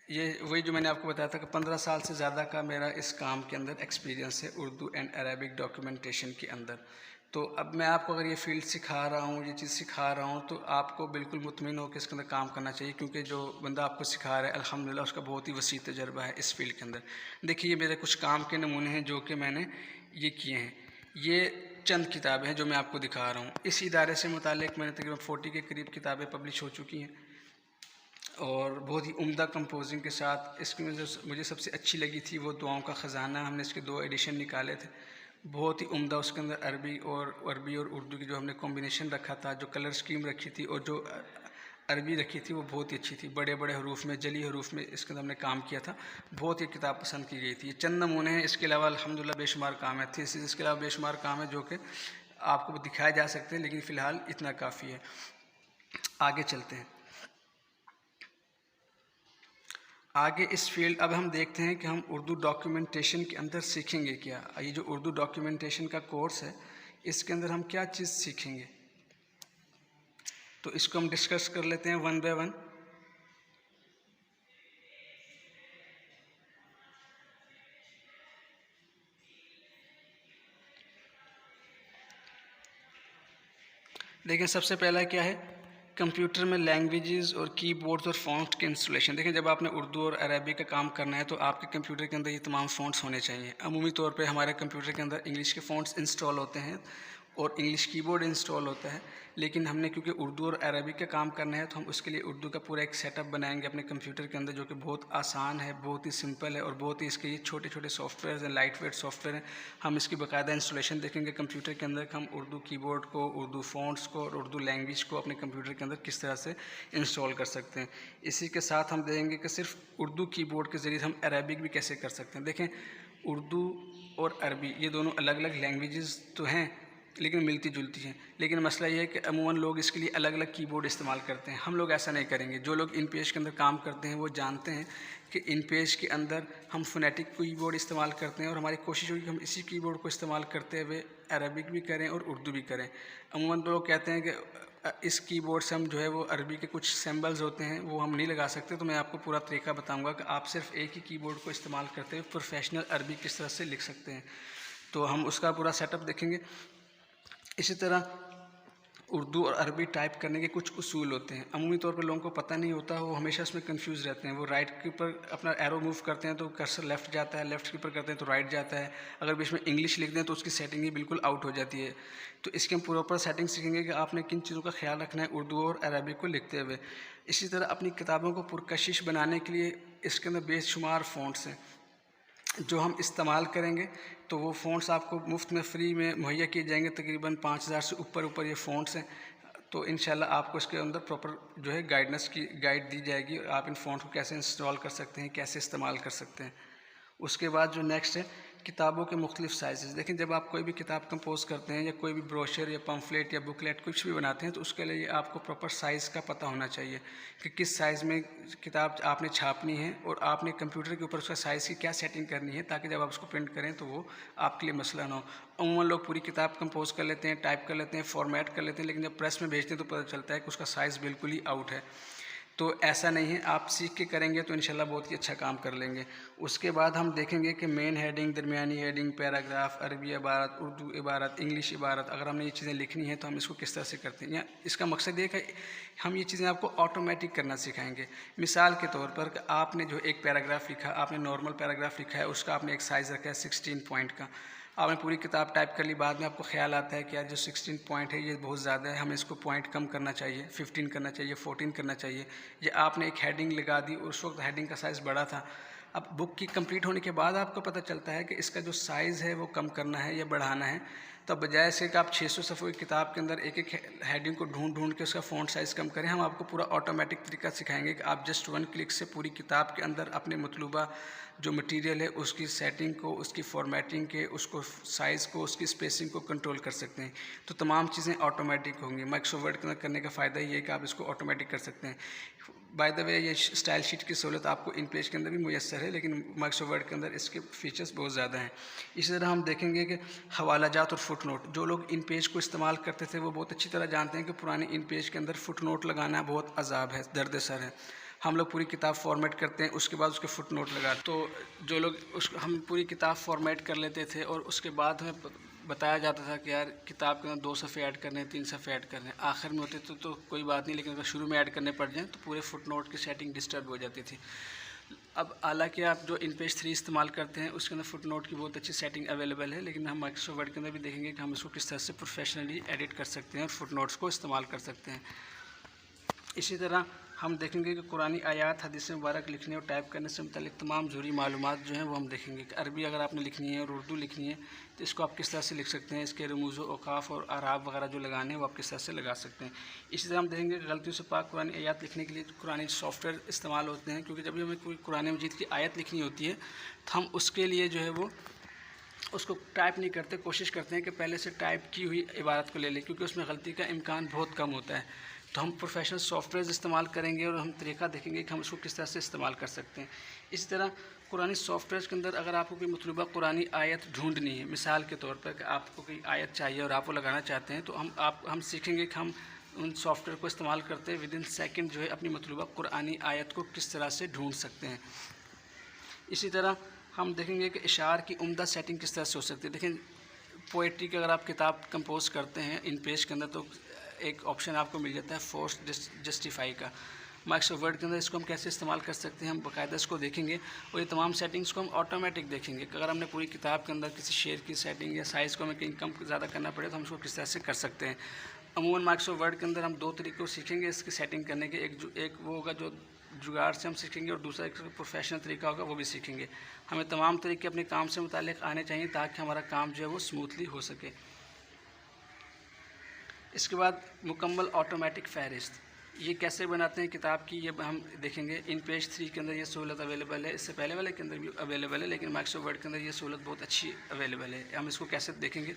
ये वही जो मैंने आपको बताया था कि 15 साल से ज़्यादा का मेरा इस काम के अंदर एक्सपीरियंस है, उर्दू एंड अरेबिक डॉक्यूमेंटेशन के अंदर। तो अब मैं आपको अगर ये फ़ील्ड सिखा रहा हूँ, ये चीज़ सिखा रहा हूँ, तो आपको बिल्कुल मुतमिन होकर इसके अंदर काम करना चाहिए, क्योंकि जो बंदा आपको सिखा रहा है अल्हम्दुलिल्लाह उसका बहुत ही वसी तजर्बा है इस फील्ड के अंदर। देखिए ये मेरे कुछ काम के नमूने हैं जो कि मैंने ये किए हैं। ये चंद किताबें हैं जो मैं आपको दिखा रहा हूँ। इस इदारे से मुतालिक मैंने तकरीबन 40 के करीब किताबें पब्लिश हो चुकी हैं और बहुत ही उम्दा कंपोजिंग के साथ। इसमें जो मुझे सबसे अच्छी लगी थी वो दुआओं का ख़जाना, हमने इसके 2 एडिशन निकाले थे, बहुत ही उम्दा। उसके अंदर अरबी और उर्दू की जो हमने कॉम्बिनेशन रखा था, जो कलर स्कीम रखी थी और जो अरबी रखी थी वो बहुत ही अच्छी थी। बड़े बड़े हरूफ में, जली हरूफ में इसके अंदर हमने काम किया था, बहुत ही किताब पसंद की गई थी। ये चंद नमूने हैं, इसके अलावा अल्हम्दुलिल्लाह बेशुमार काम है, थीसिस इसके अलावा बेशुमार काम है जो कि आपको दिखाए जा सकते हैं, लेकिन फ़िलहाल इतना काफ़ी है। आगे चलते हैं। आगे इस फील्ड अब हम देखते हैं कि हम उर्दू डॉक्यूमेंटेशन के अंदर सीखेंगे क्या। ये जो उर्दू डॉक्यूमेंटेशन का कोर्स है इसके अंदर हम क्या चीज़ सीखेंगे, तो इसको हम डिस्कस कर लेते हैं वन बाय वन। देखिए सबसे पहला क्या है, कंप्यूटर में लैंग्वेजेस और कीबोर्ड्स और फ़ॉन्ट के इंस्टॉलेशन। देखें जब आपने उर्दू और अरबी का काम करना है तो आपके कंप्यूटर के अंदर ये तमाम फ़ॉन्ट्स होने चाहिए। अमूमी तौर पे हमारे कंप्यूटर के अंदर इंग्लिश के फ़ॉन्ट्स इंस्टॉल होते हैं और इंग्लिश कीबोर्ड इंस्टॉल होता है, लेकिन हमने क्योंकि उर्दू और अरबी का काम करना है तो हम उसके लिए उर्दू का पूरा एक सेटअप बनाएंगे अपने कंप्यूटर के अंदर, जो कि बहुत आसान है, बहुत ही सिंपल है और बहुत ही इसके ये छोटे छोटे सॉफ्टवेयर हैं, लाइट वेट सॉफ्टवेयर हैं। हम इसकी बाकायदा इंस्टॉलेशन देखेंगे कंप्यूटर के अंदर, हम उर्दू कीबोर्ड को, उर्दू फ़ॉन्ट्स को और उर्दू लैंग्वेज को अपने कंप्यूटर के अंदर किस तरह से इंस्टॉल कर सकते हैं। इसी के साथ हम देखेंगे कि सिर्फ उर्दू कीबोर्ड के ज़रिए हम अरबिक भी कैसे कर सकते हैं। देखें उर्दू और अरबी ये दोनों अलग अलग लैंग्वेजेस तो हैं लेकिन मिलती जुलती हैं, लेकिन मसला ये है कि अमूमन लोग इसके लिए अलग अलग कीबोर्ड इस्तेमाल करते हैं। हम लोग ऐसा नहीं करेंगे। जो लोग इन पेज के अंदर काम करते हैं वो जानते हैं कि इन पेज के अंदर हम फ़ोनेटिक कीबोर्ड इस्तेमाल करते हैं और हमारी कोशिश होगी कि हम इसी कीबोर्ड को इस्तेमाल करते हुए अरबिक भी करें और उर्दू भी करें। अमूमन लोग कहते हैं कि इस कीबोर्ड से हम जो है वो अरबी के कुछ सिंबल्स होते हैं वो हम नहीं लगा सकते, तो मैं आपको पूरा तरीका बताऊँगा कि आप सिर्फ एक ही कीबोर्ड को इस्तेमाल करते हुए प्रोफेशनल अरबी किस तरह से लिख सकते हैं। तो हम उसका पूरा सेटअप देखेंगे। इसी तरह उर्दू और अरबी टाइप करने के कुछ उसूल होते हैं, अमूमी तौर पर लोगों को पता नहीं होता, वो हमेशा उसमें कंफ्यूज रहते हैं। वो राइट के ऊपर अपना एरो मूव करते हैं तो कर्सर लेफ़्ट जाता है, लेफ़्ट के ऊपर करते हैं तो राइट जाता है। अगर बीच में इंग्लिश लिख दें तो उसकी सेटिंग ही बिल्कुल आउट हो जाती है। तो इसके हम प्रॉपर सेटिंग सीखेंगे कि आपने किन चीज़ों का ख्याल रखना है उर्दू और अरबी को लिखते हुए। इसी तरह अपनी किताबों को पुरकशिश बनाने के लिए इसके अंदर बेशुमार फ़ॉन्ट्स हैं जो हम इस्तेमाल करेंगे। तो वो फ़ॉन्ट्स आपको मुफ्त में फ्री में मुहैया किए जाएंगे, तकरीबन 5000 से ऊपर ये फ़ॉन्ट्स हैं। तो इंशाल्लाह आपको इसके अंदर प्रॉपर जो है गाइड दी जाएगी, आप इन फ़ॉन्ट्स को कैसे इंस्टॉल कर सकते हैं, कैसे इस्तेमाल कर सकते हैं। उसके बाद जो नेक्स्ट है किताबों के मुख्तलिफ साइज़। देखें जब आप कोई भी किताब कंपोज करते हैं या कोई भी ब्रोशर या पम्फलेट या बुकलेट कुछ भी बनाते हैं तो उसके लिए आपको प्रॉपर साइज़ का पता होना चाहिए कि किस साइज़ में किताब आपने छापनी है और आपने कंप्यूटर के ऊपर उसका साइज़ की क्या सेटिंग करनी है, ताकि जब आप उसको प्रिंट करें तो वो आपके लिए मसला ना हो। अमूमन लोग पूरी किताब कंपोज कर लेते हैं, टाइप कर लेते हैं, फॉर्मेट कर लेते हैं, लेकिन जब प्रेस में भेजते हैं तो पता चलता है कि उसका साइज़ बिल्कुल ही आउट है। तो ऐसा नहीं है, आप सीख के करेंगे तो इंशाल्लाह बहुत ही अच्छा काम कर लेंगे। उसके बाद हम देखेंगे कि मेन हेडिंग, दरमियानी हेडिंग, पैराग्राफ, अरबी इबारत, उर्दू इबारत, इंग्लिश इबारत, अगर हमने ये चीज़ें लिखनी है तो हम इसको किस तरह से करते हैं, या इसका मकसद ये है कि हम ये चीज़ें आपको ऑटोमेटिक करना सिखाएंगे। मिसाल के तौर पर आपने जो एक पैराग्राफ लिखा, आपने नॉर्मल पैराग्राफ लिखा है, उसका आपने एक साइज़ रखा है 16 पॉइंट का, आपने पूरी किताब टाइप कर ली, बाद में आपको ख्याल आता है कि यार जो 16 पॉइंट है ये बहुत ज़्यादा है, हमें इसको पॉइंट कम करना चाहिए, 15 करना चाहिए, 14 करना चाहिए। ये आपने एक हेडिंग लगा दी, उस वक्त हेडिंग का साइज़ बड़ा था। अब बुक की कंप्लीट होने के बाद आपको पता चलता है कि इसका जो साइज़ है वो कम करना है या बढ़ाना है। तो बजाय से कि आप 600 सफ़ों की किताब के अंदर एक एक हेडिंग को ढूंढ के उसका फ़ॉन्ट साइज़ कम करें, हम आपको पूरा ऑटोमेटिक तरीका सिखाएंगे कि आप जस्ट 1 क्लिक से पूरी किताब के अंदर अपने मतलूबा जो मटेरियल है उसकी सेटिंग को, उसकी फॉर्मेटिंग के, उसको साइज़ को, उसकी स्पेसिंग को कंट्रोल कर सकते हैं। तो तमाम चीज़ें ऑटोमेटिक होंगी। माइक्रोसॉफ्ट वर्ड के अंदर करने का फ़ायदा ये है कि आप इसको ऑटोमेटिक कर सकते हैं। बाय द वे ये स्टाइल शीट की सहूलत आपको इन पेज के अंदर भी मुयस्सर है, लेकिन माइक्रोसॉफ्ट वर्ड के अंदर इसके फीचर्स बहुत ज़्यादा हैं। इसी तरह हम देखेंगे कि हवालाजात और फुट नोट, जो लोग इन पेज को इस्तेमाल करते थे वो बहुत अच्छी तरह जानते हैं कि पुराने इन पेज के अंदर फुट नोट लगाना बहुत अजाब है, दर्द सर है। हम लोग पूरी किताब फॉर्मेट करते हैं, उसके बाद उसके फुट नोट लगा, तो जो लोग हम पूरी किताब फॉर्मेट कर लेते थे और उसके बाद हमें बताया जाता था कि यार किताब के अंदर 2 सफ़े ऐड करने हैं, 3 सफ़े ऐड करने हैं, आखिर में होते तो कोई बात नहीं, लेकिन अगर शुरू में ऐड करने पड़ जाएँ तो पूरे फुट नोट की सेटिंग डिस्टर्ब हो जाती थी। अब हालांकि आप जो इन पेज 3 इस्तेमाल करते हैं उसके अंदर फुट नोट की बहुत अच्छी सेटिंग अवेलेबल है, लेकिन हम माइक्रोसॉफ्ट वर्ड के अंदर भी देखेंगे कि हम इसको किस तरह से प्रोफेशनली एडिट कर सकते हैं और फुट नोट्स को इस्तेमाल कर सकते हैं। इसी तरह हम देखेंगे कि कुरानी आयात, हदीस मुबारक लिखने और टाइप करने से मुतालिक तमाम ज़रूरी मालूमात जो हैं वो हम देखेंगे कि अरबी अगर आपने लिखनी है और उर्दू लिखनी है तो इसको आप किस तरह से लिख सकते हैं, इसके रमूज़ औक़ाफ़ और आराब वगैरह जो लगाने हैं वो आप किस तरह से लगा सकते हैं। इसी तरह हम देखेंगे कि गलतियों से पाक कुरानी आयात लिखने के लिए कुरानी सॉफ्टवेयर इस्तेमाल होते हैं, क्योंकि जब भी हमें कोई कुरान मजीद की आयत लिखनी होती है तो हम उसके लिए जो है वो उसको टाइप नहीं करते, कोशिश करते हैं कि पहले से टाइप की हुई इबारत को ले लें, क्योंकि उसमें गलती का इम्कान बहुत कम होता है। तो हम प्रोफेशनल सॉफ्टवेयर इस्तेमाल करेंगे और हम तरीका देखेंगे कि हम उसको किस तरह से इस्तेमाल कर सकते हैं। इसी तरह कुरानी सॉफ्टवेयर के अंदर अगर आपको कोई मतलूबा कुरानी आयत ढूंढनी है, मिसाल के तौर पर कि आपको कोई आयत चाहिए और आप वो लगाना चाहते हैं, तो हम सीखेंगे कि हम उन सॉफ्टवेयर को इस्तेमाल करते हैं विदिन सेकेंड जो है अपनी मतलूबा कुरानी आयत को किस तरह से ढूँढ सकते हैं। इसी तरह हम देखेंगे कि इशार की उम्दा सेटिंग किस तरह से हो सकती है। देखें, पोइट्री की अगर आप किताब कंपोज करते हैं इन पेज के अंदर तो एक ऑप्शन आपको मिल जाता है फोर्स जस्टिफाई का। माइक्रोसॉफ्ट वर्ड के अंदर इसको हम कैसे इस्तेमाल कर सकते हैं, हम बाकायदा इसको देखेंगे और ये तमाम सेटिंग्स को हम ऑटोमेटिक देखेंगे कि अगर हमने पूरी किताब के अंदर किसी शेर की सेटिंग या साइज़ को हमें कहीं कम ज़्यादा करना पड़े तो हम इसको किस तरह से कर सकते हैं। अमूमन माइक्रोसॉफ्ट वर्ड के अंदर हम 2 तरीक़ों सीखेंगे इसकी सेटिंग करने के, एक वो होगा जो जुगाड़ से हम सीखेंगे और दूसरा एक प्रोफेशनल तरीका होगा वो भी सीखेंगे। हमें तमाम तरीके अपने काम से मुताल्लिक़ आने चाहिए ताकि हमारा काम जो है वो स्मूथली हो सके। इसके बाद मुकम्मल ऑटोमेटिक फ़हरिस्त, ये कैसे बनाते हैं किताब की, ये हम देखेंगे। इन पेज 3 के अंदर ये सहूलत अवेलेबल है, इससे पहले वाले के अंदर भी अवेलेबल है, लेकिन माइक्रोसॉफ्ट वर्ड के अंदर ये सहूलत बहुत अच्छी अवेलेबल है। हम इसको कैसे देखेंगे,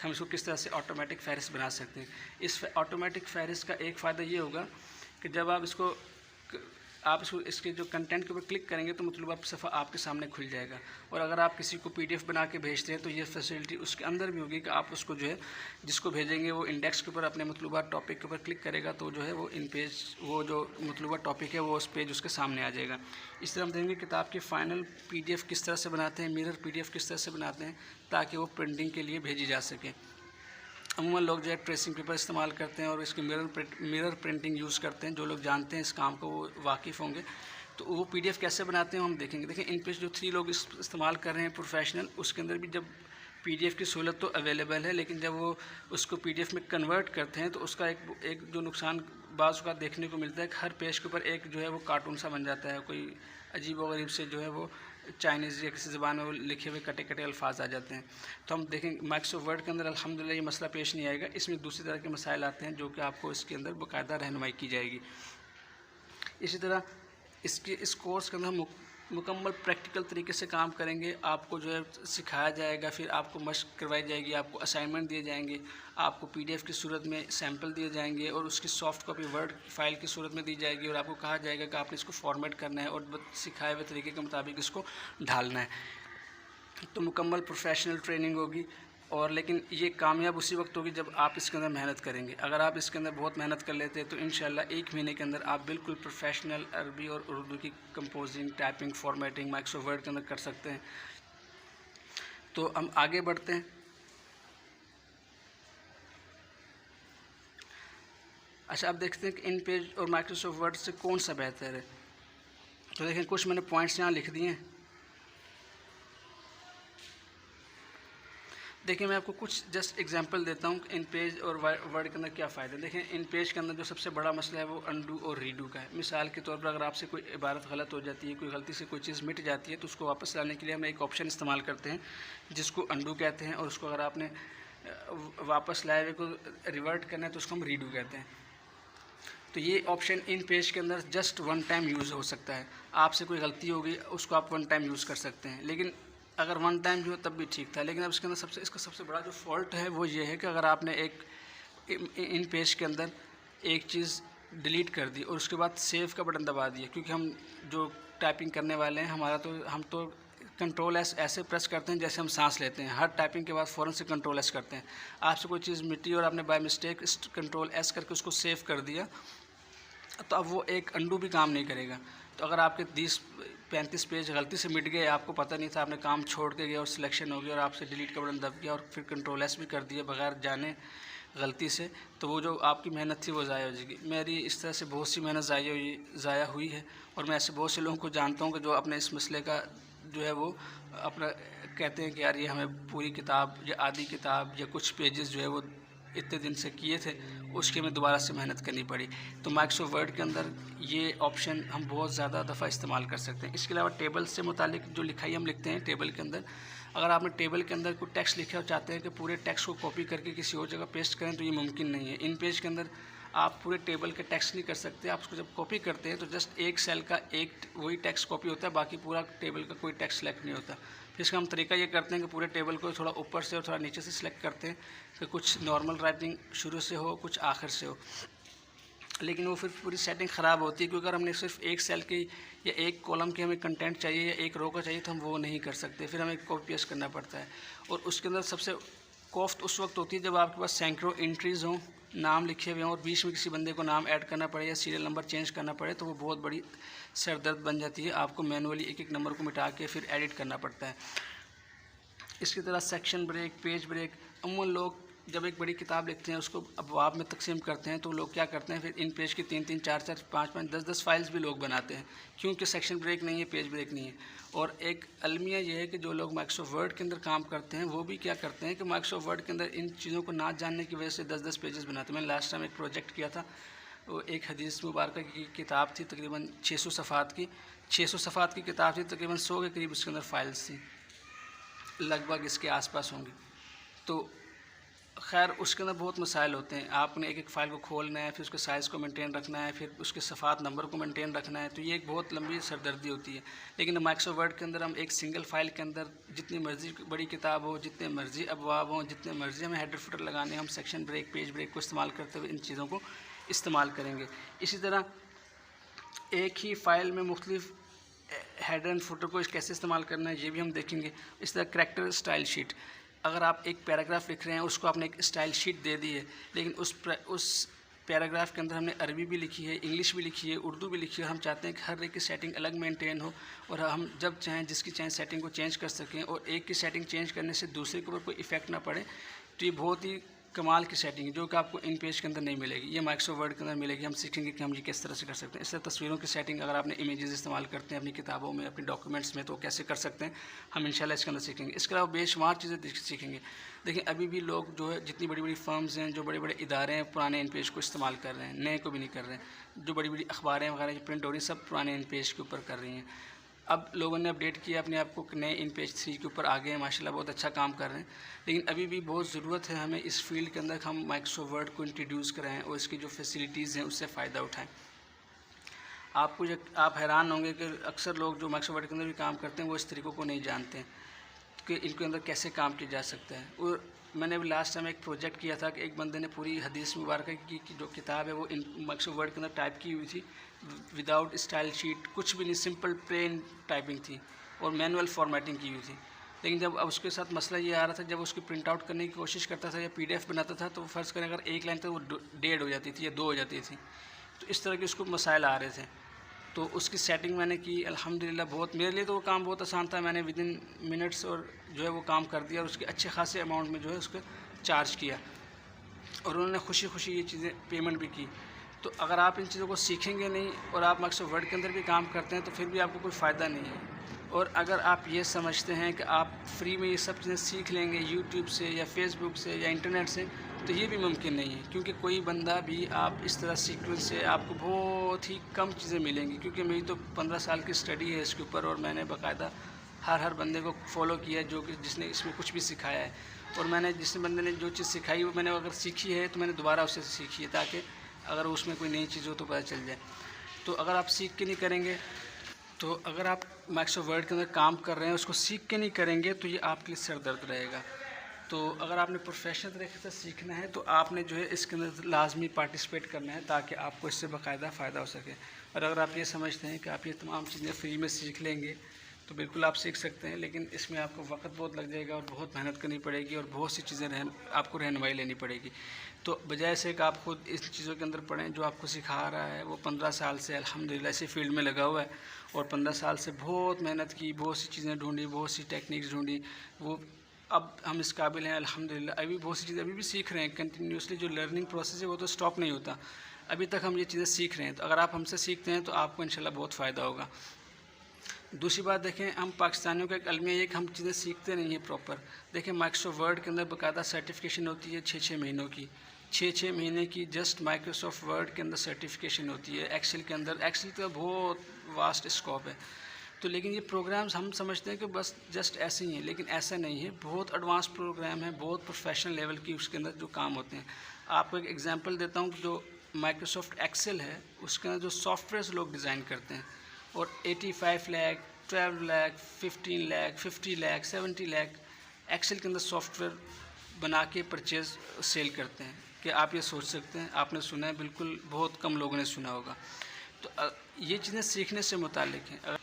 हम इसको किस तरह से ऑटोमेटिक फ़हरिस्त बना सकते हैं। इस ऑटोमेटिक फ़हरिस्त का एक फ़ायदा ये होगा कि जब आप इसके जो कंटेंट के ऊपर क्लिक करेंगे तो मतलब आप सफ़ा आपके सामने खुल जाएगा, और अगर आप किसी को PDF बना के भेजते हैं तो ये फैसिलिटी उसके अंदर भी होगी कि आप उसको जो है जिसको भेजेंगे वो इंडेक्स के ऊपर अपने मतलूबा टॉपिक के ऊपर क्लिक करेगा तो जो है वो इन पेज वो जो मतलूबा टॉपिक है वो उस पेज उसके सामने आ जाएगा। इस तरह हम देखेंगे किताब की फ़ाइनल PDF किस तरह से बनाते हैं, मिरर PDF किस तरह से बनाते हैं ताकि वो प्रिंटिंग के लिए भेजी जा सके। अमूमन लोग जो है ट्रेसिंग पेपर इस्तेमाल करते हैं और इसकी मिरर प्रिंटिंग यूज़ करते हैं। जो लोग जानते हैं इस काम को वो वाकिफ़ होंगे। तो वो PDF कैसे बनाते हैं हम देखेंगे। देखिए, इन पे जो 3 लोग इस्तेमाल कर रहे हैं प्रोफेशनल, उसके अंदर भी जब PDF की सहूलत तो अवेलेबल है, लेकिन जब वो उसको PDF में कन्वर्ट करते हैं तो उसका एक जो नुकसान बाज़ का देखने को मिलता है कि हर पेज के ऊपर एक जो है वो कार्टून सा बन जाता है, कोई अजीब व गरीब से जो है वो चाइनीज़ या किसी ज़बान में वो लिखे हुए कटे कटे अल्फाज आ जाते हैं। तो हम देखेंगे माइक्रोसॉफ्ट वर्ड के अंदर अल्हम्दुलिल्लाह ये मसला पेश नहीं आएगा। इसमें दूसरी तरह के मसाइल आते हैं जो कि आपको इसके अंदर बाकायदा रहनुमाई की जाएगी। इसी तरह इस कोर्स के अंदर हम मुकम्मल प्रैक्टिकल तरीके से काम करेंगे। आपको जो है सिखाया जाएगा, फिर आपको मशक करवाई जाएगी, आपको असाइनमेंट दिए जाएंगे, आपको PDF की सूरत में सैम्पल दिए जाएंगे और उसकी सॉफ्ट कॉपी वर्ड फाइल की सूरत में दी जाएगी, और आपको कहा जाएगा कि आपने इसको फॉर्मेट करना है और सिखाए हुए तरीके के मुताबिक इसको ढालना है। तो मुकम्मल प्रोफेशनल ट्रेनिंग होगी। और लेकिन ये कामयाब उसी वक्त होगी जब आप इसके अंदर मेहनत करेंगे। अगर आप इसके अंदर बहुत मेहनत कर लेते हैं तो इंशाल्लाह 1 महीने के अंदर आप बिल्कुल प्रोफेशनल अरबी और उर्दू की composing, typing, formatting Microsoft word के अंदर कर सकते हैं। तो हम आगे बढ़ते हैं। अच्छा, आप देखते हैं कि इन पेज और माइक्रोसॉफ्ट वर्ड से कौन सा बेहतर है। तो देखें, कुछ मैंने पॉइंट्स यहाँ लिख दिए हैं। देखिए, मैं आपको कुछ जस्ट एग्जांपल देता हूँ इन पेज और वर्ड के अंदर क्या फ़ायदा है। देखें, इन पेज के अंदर जो सबसे बड़ा मसला है वो अंडू और रीडू का है। मिसाल के तौर पर अगर आपसे कोई इबारत गलत हो जाती है, कोई गलती से कोई चीज़ मिट जाती है, तो उसको वापस लाने के लिए हम एक ऑप्शन इस्तेमाल करते हैं जिसको अंडू कहते हैं, और उसको अगर आपने वापस लाए हुए को रिवर्ट करना है तो उसको हम रीडू कहते हैं। तो ये ऑप्शन इन पेज के अंदर जस्ट वन टाइम यूज़ हो सकता है। आपसे कोई गलती होगी, उसको आप वन टाइम यूज़ कर सकते हैं, लेकिन अगर वन टाइम भी हो तब भी ठीक था। लेकिन अब इसके अंदर इसका सबसे बड़ा जो फॉल्ट है वो ये है कि अगर आपने एक इन पेज के अंदर एक चीज़ डिलीट कर दी और उसके बाद सेव का बटन दबा दिया, क्योंकि हम जो टाइपिंग करने वाले हैं हम तो कंट्रोल एस ऐसे प्रेस करते हैं जैसे हम सांस लेते हैं। हर टाइपिंग के बाद फ़ौरन से कंट्रोल एस करते हैं। आपसे कोई चीज़ मिटी और आपने बाय मिस्टेक कंट्रोल एस करके उसको सेव कर दिया, तो अब वो एक अंडू भी काम नहीं करेगा। तो अगर आपके 30-35 पेज गलती से मिट गए, आपको पता नहीं था, आपने काम छोड़ के गया और सिलेक्शन हो गया और आपसे डिलीट का बटन दब गया और फिर कंट्रोल एस भी कर दिया बगैर जाने गलती से, तो वो जो आपकी मेहनत थी वो ज़ाया हो जाएगी। मेरी इस तरह से बहुत सी मेहनत ज़ाया हुई है, और मैं ऐसे बहुत से लोगों को जानता हूँ कि जो अपने इस मसले का जो है वो अपना कहते हैं कि यार ये हमें पूरी किताब या आधी किताब या कुछ पेजेस जो है वो इतने दिन से किए थे, उसके में दोबारा से मेहनत करनी पड़ी। तो माइक्रोसॉफ्ट वर्ड के अंदर ये ऑप्शन हम बहुत ज़्यादा दफ़ा इस्तेमाल कर सकते हैं। इसके अलावा टेबल से मुतालिक जो लिखाई हम लिखते हैं टेबल के अंदर, अगर आपने टेबल के अंदर कोई टेक्स्ट लिखा और चाहते हैं कि पूरे टेक्स्ट को कॉपी करके किसी और जगह पेस्ट करें, तो ये मुमकिन नहीं है। इन पेज के अंदर आप पूरे टेबल के टेक्स्ट नहीं कर सकते। आप उसको जब कॉपी करते हैं तो जस्ट एक सेल का एक वही टेक्स्ट कॉपी होता है, बाकी पूरा टेबल का कोई टेक्स्ट सेलेक्ट नहीं होता। फिर इसका हम तरीका ये करते हैं कि पूरे टेबल को थोड़ा ऊपर से और थोड़ा नीचे से सिलेक्ट करते हैं कि कुछ नॉर्मल राइटिंग शुरू से हो, कुछ आखिर से हो। लेकिन वो फिर पूरी सेटिंग ख़राब होती है, क्योंकि अगर हमने सिर्फ एक सेल की या एक कॉलम की हमें कंटेंट चाहिए या एक रो का चाहिए तो हम वो नहीं कर सकते, फिर हमें कॉपी पेस्ट करना पड़ता है। और उसके अंदर सबसे कॉस्ट उस वक्त होती है जब आपके पास सैकड़ों एंट्रीज़ हों, नाम लिखे हुए हों और बीच में किसी बंदे को नाम ऐड करना पड़े या सीरियल नंबर चेंज करना पड़े, तो वो बहुत बड़ी सरदर्द बन जाती है। आपको मैनुअली एक एक नंबर को मिटा के फिर एडिट करना पड़ता है। इसकी तरह सेक्शन ब्रेक, पेज ब्रेक, अमूमन लोग जब एक बड़ी किताब लिखते हैं उसको अबवाब में तकसीम करते हैं, तो लोग क्या करते हैं, फिर इन पेज की 3-3, 4-4, 5-5, 10-10 फाइल्स भी लोग बनाते हैं, क्योंकि सेक्शन ब्रेक नहीं है, पेज ब्रेक नहीं है। और एक अलमिया ये है कि जो लोग माइक्रोसॉफ्ट वर्ड के अंदर काम करते हैं वो भी क्या करते हैं कि माइक्रोसॉफ्ट वर्ड के अंदर इन चीज़ों को ना जानने की वजह से 10-10 पेजेस बनाते हैं। मैंने लास्ट टाइम एक प्रोजेक्ट किया था, वो एक हदीस मुबारक की किताब थी, तकरीबन 600 सफ़ात की 600 सफ़ात की किताब थी, तकरीबन 100 के करीब उसके अंदर फाइल्स थी, लगभग इसके आसपास होंगी। तो खैर उसके अंदर बहुत मसाइल होते हैं। आपने एक एक फ़ाइल को खोलना है, फिर उसके साइज़ को मेंटेन रखना है, फिर उसके सफ़ात नंबर को मेंटेन रखना है, तो ये एक बहुत लंबी सरदर्दी होती है। लेकिन माइक्रोसॉफ्ट वर्ड के अंदर हम एक सिंगल फ़ाइल के अंदर जितनी मर्ज़ी बड़ी किताब हो, जितने मर्ज़ी अबवाब हों, जितने मर्ज़ी हमें हेडर फुटर लगाने, हम सेक्शन ब्रेक, पेज ब्रेक को इस्तेमाल करते हुए इन चीज़ों को इस्तेमाल करेंगे। इसी तरह एक ही फ़ाइल में मुख्तलिफ हेडर एंड फुटर को कैसे इस्तेमाल करना है ये भी हम देखेंगे। इस तरह करैक्टर स्टाइल शीट, अगर आप एक पैराग्राफ लिख रहे हैं, उसको आपने एक स्टाइल शीट दे दी है, लेकिन उस पैराग्राफ के अंदर हमने अरबी भी लिखी है, इंग्लिश भी लिखी है, उर्दू भी लिखी है, और हम चाहते हैं कि हर एक की सेटिंग अलग मेंटेन हो और हम जब चाहें जिसकी चाहें सेटिंग को चेंज कर सकें, और एक की सेटिंग चेंज करने से दूसरे के ऊपर कोई इफेक्ट ना पड़े। तो ये बहुत ही कमाल की सेटिंग है जो कि आपको इन पेज के अंदर नहीं मिलेगी, ये माइक्रोसॉफ्ट वर्ड के अंदर मिलेगी। हम सीखेंगे कि हम ये किस तरह से कर सकते हैं। इस तरह तस्वीरों की सेटिंग, अगर आपने इमेजेस इस्तेमाल करते हैं अपनी किताबों में, अपनी डॉक्यूमेंट्स में, तो कैसे कर सकते हैं हम इंशाल्लाह इसके अंदर सीखेंगे। इसके अलावा बेशुमार चीज़ें सीखेंगे। देखिए, अभी भी लोग जो है, जितनी बड़ी बड़ी फर्म्स हैं, जो बड़े बड़े इदारे हैं, पुराने इन पेज को इस्तेमाल कर रहे हैं, नए को भी नहीं कर रहे हैं। जो बड़ी बड़ी अखबारें वगैरह जो प्रिंट हो रही हैं, सब पुराने इन पेज के ऊपर कर रही हैं। अब लोगों ने अपडेट किया अपने आप को, नए इन पेज 3 के ऊपर आ गए हैं, माशाल्लाह बहुत अच्छा काम कर रहे हैं। लेकिन अभी भी बहुत ज़रूरत है हमें इस फील्ड के अंदर हम माइक्रोसॉफ्ट वर्ड को इंट्रोड्यूस कराएं और इसकी जो फैसिलिटीज़ हैं उससे फ़ायदा उठाएं। आप हैरान होंगे कि अक्सर लोग जो माइक्रोसॉफ्ट वर्ड के अंदर भी काम करते हैं वो इस तरीक़ों को नहीं जानते हैं कि इनके अंदर कैसे काम किया जा सकता है। और मैंने अभी लास्ट टाइम एक प्रोजेक्ट किया था कि एक बंदे ने पूरी हदीस मुबारक की जो किताब है वो इन माइक्रोसॉफ्ट वर्ड के अंदर टाइप की हुई थी, विदाउट स्टाइल शीट, कुछ भी नहीं, सिंपल प्लेन टाइपिंग थी और मैनुअल फॉर्मेटिंग की हुई थी। लेकिन जब अब उसके साथ मसला ये आ रहा था, जब उसकी प्रिंट आउट करने की कोशिश करता था या PDF बनाता था, तो फ़र्ज़ करें अगर एक लाइन तो वो डेढ़ हो जाती थी या 2 हो जाती थी। तो इस तरह के उसको मसाइल आ रहे थे। तो उसकी सेटिंग मैंने की, अल्हम्दुलिल्लाह बहुत, मेरे लिए तो वो काम बहुत आसान था। मैंने विदिन मिनट्स और जो है वो काम कर दिया और उसके अच्छे खासे अमाउंट में जो है उसको चार्ज किया और उन्होंने खुशी खुशी ये चीज़ें पेमेंट भी की। तो अगर आप इन चीज़ों को सीखेंगे नहीं और आप माइक्रोसॉफ्ट वर्ड के अंदर भी काम करते हैं तो फिर भी आपको कोई फ़ायदा नहीं है। और अगर आप ये समझते हैं कि आप फ्री में ये सब चीज़ें सीख लेंगे यूट्यूब से या फेसबुक से या इंटरनेट से, तो ये भी मुमकिन नहीं है, क्योंकि कोई बंदा भी आप इस तरह सीक्वेंस से आपको बहुत ही कम चीज़ें मिलेंगी। क्योंकि मेरी तो 15 साल की स्टडी है इसके ऊपर और मैंने बाकायदा हर बंदे को फॉलो किया है जो कि जिसने इसमें कुछ भी सिखाया है। और मैंने जिस बंदे ने जो चीज़ सिखाई वो मैंने अगर सीखी है तो मैंने दोबारा उससे सीखी है, ताकि अगर उसमें कोई नई चीज़ हो तो पता चल जाए। तो अगर आप सीख के नहीं करेंगे, तो अगर आप माइक्रोसॉफ्ट वर्ड के अंदर काम कर रहे हैं उसको सीख के नहीं करेंगे तो ये आपके लिए सर दर्द रहेगा। तो अगर आपने प्रोफेशनल तरीके से सीखना है तो आपने जो है इसके अंदर लाजमी पार्टिसिपेट करना है, ताकि आपको इससे बाकायदा फ़ायदा हो सके। और अगर आप ये समझते हैं कि आप ये तमाम चीज़ें फ्री में सीख लेंगे तो बिल्कुल आप सीख सकते हैं, लेकिन इसमें आपको वक्त बहुत लग जाएगा और बहुत मेहनत करनी पड़ेगी और बहुत सी चीज़ें आपको रहनुमाई लेनी पड़ेगी। तो बजाय से कि आप खुद इस चीज़ों के अंदर पढ़ें, जो आपको सिखा रहा है वो 15 साल से अल्हम्दुलिल्लाह इसी फील्ड में लगा हुआ है और 15 साल से बहुत मेहनत की, बहुत सी चीज़ें ढूंढी, बहुत सी टेक्निक्स ढूंढी। वो अब हम इस काबिल हैं अल्हम्दुलिल्लाह। अभी बहुत सी चीज़ें अभी भी सीख रहे हैं कंटिन्यूसली। जो लर्निंग प्रोसेस है वो तो स्टॉप नहीं होता, अभी तक हम ये चीज़ें सीख रहे हैं। तो अगर आप हमसे सीखते हैं तो आपको इंशाल्लाह बहुत फ़ायदा होगा। दूसरी बात देखें, हम पाकिस्तानियों का एक अलमिया ये कि हम चीज़ें सीखते नहीं हैं प्रॉपर। देखें माइक्रोसॉफ्ट वर्ड के अंदर बाकायदा सर्टिफिकेशन होती है 6-6 महीनों की, 6-6 महीने की जस्ट माइक्रोसॉफ्ट वर्ड के अंदर सर्टिफिकेशन होती है। एक्सेल के अंदर, एक्सेल का बहुत वास्ट स्कोप है। तो लेकिन ये प्रोग्राम्स हम समझते हैं कि बस जस्ट ऐसे ही हैं, लेकिन ऐसा नहीं है। बहुत एडवांस प्रोग्राम है, बहुत प्रोफेशनल लेवल की उसके अंदर जो काम होते हैं। आपको एक एग्जांपल देता हूँ कि जो माइक्रोसॉफ्ट एक्सेल है उसके अंदर जो सॉफ्टवेयर लोग डिज़ाइन करते हैं और 85 लाख, 12 लाख, 15 लाख, 50 लाख, 70 लाख एक्सेल के अंदर सॉफ्टवेयर बना के परचेज़ सेल करते हैं। कि आप ये सोच सकते हैं, आपने सुना है, बिल्कुल बहुत कम लोगों ने सुना होगा। तो ये चीज़ें सीखने से मुतालिक हैं।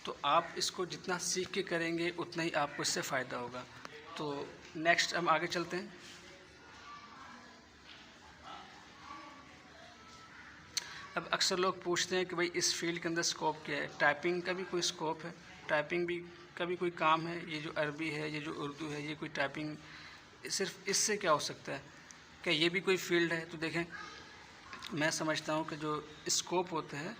तो आप इसको जितना सीख के करेंगे उतना ही आपको इससे फ़ायदा होगा। तो नेक्स्ट हम आगे चलते हैं। अब अक्सर लोग पूछते हैं कि भाई इस फील्ड के अंदर स्कोप क्या है। टाइपिंग का भी कोई स्कोप है, टाइपिंग भी का भी कोई काम है। ये जो अरबी है, ये जो उर्दू है, ये कोई टाइपिंग सिर्फ इससे क्या हो सकता है, क्या ये भी कोई फील्ड है? तो देखें, मैं समझता हूँ कि जो स्कोप होता है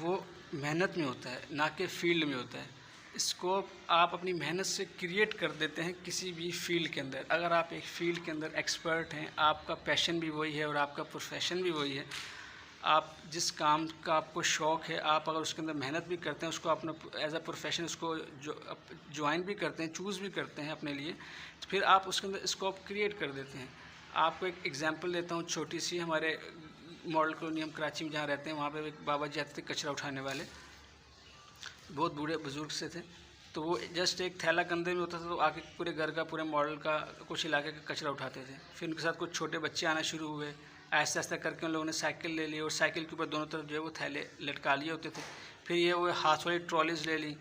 वो मेहनत में होता है, ना कि फील्ड में होता है। स्कोप आप अपनी मेहनत से क्रिएट कर देते हैं किसी भी फील्ड के अंदर। अगर आप एक फ़ील्ड के अंदर एक्सपर्ट हैं, आपका पैशन भी वही है और आपका प्रोफेशन भी वही है, आप जिस काम का आपको शौक़ है, आप अगर उसके अंदर मेहनत भी करते हैं, उसको अपना एज अ प्रोफेशन उसको ज्वाइन भी करते हैं, चूज़ भी करते हैं अपने लिए, तो फिर आप उसके अंदर स्कोप क्रिएट कर देते हैं। आपको एक एग्जांपल देता हूँ छोटी सी। हमारे मॉडल कॉलोनी, हम कराची में जहाँ रहते हैं, वहाँ पे एक बाबा जी आते थे कचरा उठाने वाले, बहुत बूढ़े बुज़ुर्ग से थे। तो वो जस्ट एक थैला कंधे में होता था, तो आके पूरे घर का, पूरे मॉडल का, कुछ इलाके का कचरा उठाते थे। फिर उनके साथ कुछ छोटे बच्चे आना शुरू हुए। ऐसे ऐसा करके उन लोगों ने साइकिल ले ली और साइकिल के ऊपर दोनों तरफ जो है वो थैले लटका लिए होते थे। फिर ये वो हाथ वाली ट्रॉलीज़ ले ली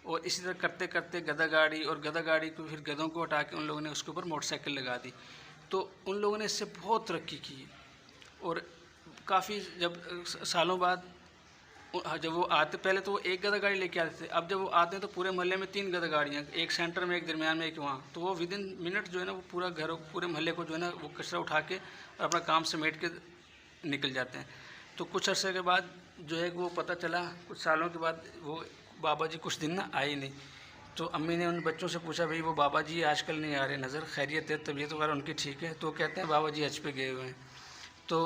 और इसी तरह करते करते गधा गाड़ी, और गधा गाड़ी को फिर गधों को हटा के उन लोगों ने उसके ऊपर मोटरसाइकिल लगा दी। तो उन लोगों ने इससे बहुत तरक्की की और काफ़ी जब सालों बाद जब वो आते, पहले तो वो एक गधा गाड़ी लेके आते थे, अब जब वो आते हैं तो पूरे मोहल्ले में 3 गधा गाड़ियाँ, एक सेंटर में, एक दरमियान में, एक वहाँ। तो वो विदिन मिनट जो है ना वो पूरा घर, पूरे मोहल्ले को जो है ना वो कचरा उठा के और अपना काम समेट के निकल जाते हैं। तो कुछ अर्से के बाद जो है वो पता चला, कुछ सालों के बाद, वो बाबा जी कुछ दिन ना आए नहीं। तो अम्मी ने उन बच्चों से पूछा, भाई वो बाबा जी आजकल नहीं आ रहे नज़र, खैरियत है, तबीयत वगैरह उनकी ठीक है? तो कहते हैं बाबा जी हज पे गए हुए हैं। तो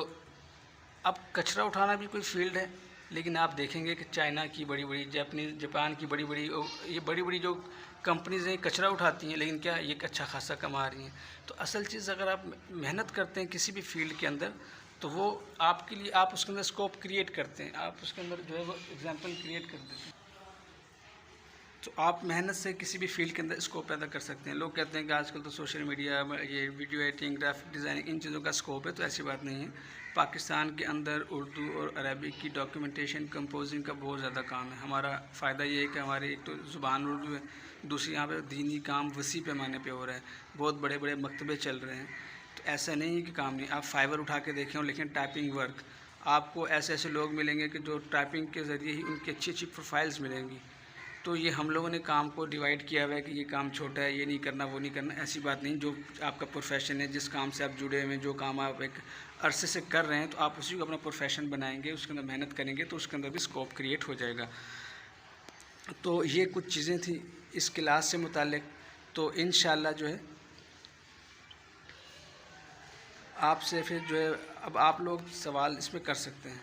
अब कचरा उठाना भी कोई फील्ड है, लेकिन आप देखेंगे कि चाइना की बड़ी बड़ी, जापान की बड़ी बड़ी, ये बड़ी बड़ी जो कंपनीज़ हैं कचरा उठाती हैं, लेकिन क्या ये अच्छा खासा कमा रही हैं। तो असल चीज़, अगर आप मेहनत करते हैं किसी भी फील्ड के अंदर, तो वो आपके लिए, आप उसके अंदर स्कोप क्रिएट करते हैं, आप उसके अंदर जो है वो एग्जाम्पल क्रिएट कर देते हैं। तो आप मेहनत से किसी भी फील्ड के अंदर स्कोप पैदा कर सकते हैं। लोग कहते हैं कि आजकल तो सोशल मीडिया, ये वीडियो एडिटिंग, ग्राफिक डिज़ाइनिंग, इन चीज़ों का स्कोप है, तो ऐसी बात नहीं है। पाकिस्तान के अंदर उर्दू और अरबिक की डॉक्यूमेंटेशन कंपोजिंग का बहुत ज़्यादा काम है। हमारा फ़ायदा ये है कि हमारी एक तो ज़ुबान उर्दू है, दूसरी यहाँ पे दीनी काम वसी पैमाने पे हो रहा है, बहुत बड़े बड़े मकतबे चल रहे हैं। तो ऐसा नहीं है कि काम नहीं, आप फाइवर उठा के देखें और लेकिन टाइपिंग वर्क, आपको ऐसे ऐसे लोग मिलेंगे कि जो टाइपिंग के ज़रिए ही उनकी अच्छी अच्छी प्रोफाइल्स मिलेंगी। तो ये हम लोगों ने काम को डिवाइड किया हुआ है कि ये काम छोटा है, ये नहीं करना, वो नहीं करना, ऐसी बात नहीं। जो आपका प्रोफेशन है, जिस काम से आप जुड़े हुए हैं, जो काम आप एक अरसे से कर रहे हैं, तो आप उसी को अपना प्रोफेशन बनाएंगे, उसके अंदर मेहनत करेंगे तो उसके अंदर भी स्कोप क्रिएट हो जाएगा। तो ये कुछ चीज़ें थी इस क्लास से मुताल्लिक। तो इंशाअल्लाह जो है आपसे फिर जो है अब आप लोग सवाल इसमें कर सकते हैं।